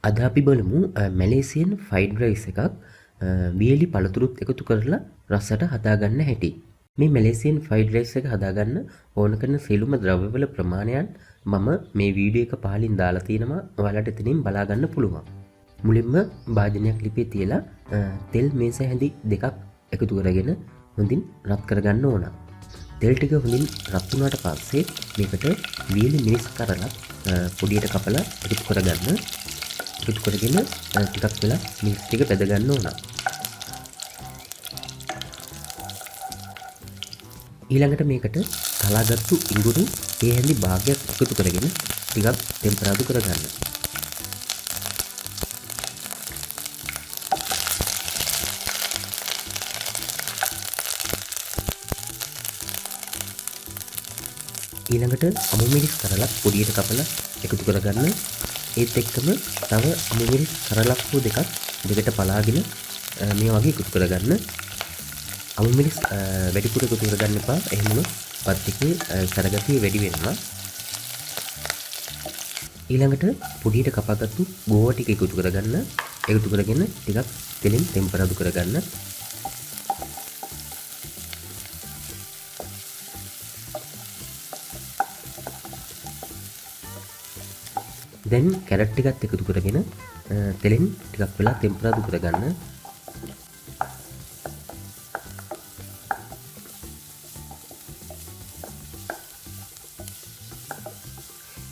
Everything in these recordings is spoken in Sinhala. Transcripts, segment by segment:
අද අපි බලමු මැලේසියන් ෆ්‍රයිඩ් රයිස් එකක් වියලි පළතුරුත් එකතු කරලා රසට හදාගන්න හැටි. මේ මැලේසියන් ෆ්‍රයිඩ් රයිස් එක හදාගන්න ඕන කරන සියලුම ද්‍රව්‍යවල ප්‍රමාණයන් මම මේ වීඩියෝ එක පහලින් දාලා තියෙනවා. ඔයාලට එතනින් බලා ගන්න පුළුවන්. මුලින්ම භාජනයක් ලිපේ තියලා තෙල් මේස හැඳි දෙකක් එකතු කරගෙන හොඳින් රත් කරගන්න ඕන. තෙල් ටික හොඳින් රත් වුණාට පස්සේ මේකට වියලි මිරිස් කරලා පොඩියට කපලා එකතු කරගන්න. එකතු කරගෙන ටිකක් වෙලා මිරිස් ටික බෙද ගන්න ඕන. ඊළඟට මේකට කලාගත්තු ඉඟුරු ඒ හැඳි භාගයක් එකතු කරගෙන ටිකක් ටෙම්පරාදු කරගන්න. ඊළඟට අමු මිරිස් කරලා පොඩියට කපලා එකතු කරගන්න. ඒත් එක්කම තව අමු මිරිස් කරලක් හෝ දෙකක් දෙකට පලාගෙන මේ වගේ එකතු කරගන්න. අමු මිරිස් වැඩිපුර එකතු කරගන්න එපා. එහෙම වුණොත් පත් එකේ කරගතිය වැඩි වෙනවා. ඊළඟට පොඩියට කපාගත්තු ගෝවා ටික එකතු කරගන්න. එකතු කරගෙන ටිකක් තෙලින් ටෙම්පරාදු කරගන්න. දැන් කැරට් ටිකත් එකතු කරගෙන තෙලෙන් ටිකක් වෙලා ටෙම්පරාදු කරගන්න.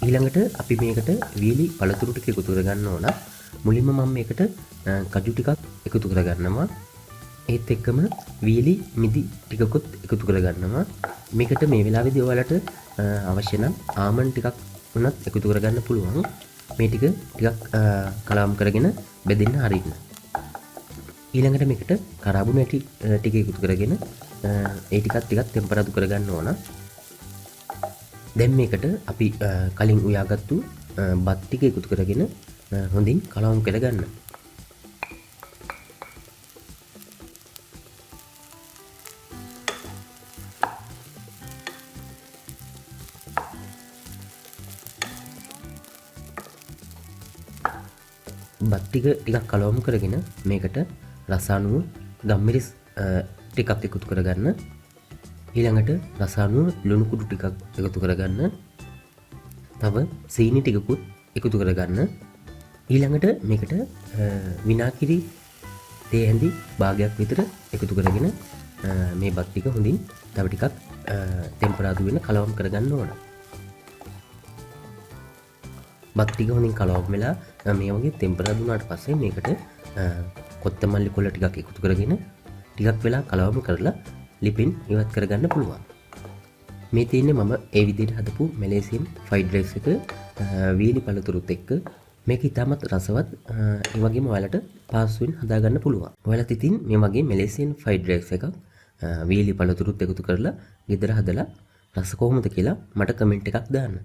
ඊළඟට අපි මේකට වියලි පළතුරු ටික එකතු කරගන්න ඕන. මුලින්ම මම මේකට කජු ටිකක් එකතු කරගන්නවා. ඒත් එක්කම වියලි මිදි ටිකකුත් එකතු කරගන්නවා. මේකට මේ වෙලාවේදී ඔයාලට අවශ්‍ය නම් ආමන්ඩ් ටිකක් උනත් එකතු කරගන්න පුළුවන්. මේ ටික ටිකක් කලාම් කරගෙන බෙදෙන්න හරින්න. ඊළඟට මේකට කරාබුන ඇටි ටික එකතු කරගෙන ඒ ටිකත් ටිකක් ටෙම්පරාදු කරගන්න ඕන. දැන් මේකට අපි කලින් උයාගත්තු බත් ටික එකතු කරගෙන හොඳින් කලවම් කරගන්න. බත් ටික ටිකක් කලවම් කරගෙන මේකට රසානුව ගම්මිරිස් ටිකක් එකතු කරගන්න. ඊළඟට රසානුව ලුණු කුඩු ටිකක් එකතු කරගන්න. තව සීනි ටිකකුත් එකතු කරගන්න. ඊළඟට මේකට විනාගිරි තේ හැඳි භාගයක් විතර එකතු කරගෙන මේ බත් ටික හොඳින් තව ටිකක් ටෙම්පරාදු වෙන කලවම් කරගන්න ඕන. බත් ටික හොඳින් කලවම් වෙලා මේ වගේ ටෙම්පරාදු වුණාට පස්සේ මේකට කොත්තමල්ලි කොළ ටිකක් එකතු කරගෙන ටිකක් වෙලා කලවම් කරලා ලිපින් ඉවත් කරගන්න පුළුවන්. මේ තියෙන්නේ මම ඒ විදිහට හදපු මැලේසියන් ෆ්‍රයිඩ් රයිස් එක වියලි පළතුරුත් එක්ක. මේක ඉතාමත් රසවත්. ඒ වගේම ඔයාලට පාසුවෙන් හදාගන්න පුළුවන්. ඔයාලත් ඉතින් මේ වගේ මැලේසියන් ෆ්‍රයිඩ් රයිස් එකක් වියලි පළතුරුත් එකතු කරලා ගෙදර හදලා රස කොහොමද කියලා මට කමෙන්ට් එකක් දාන්න.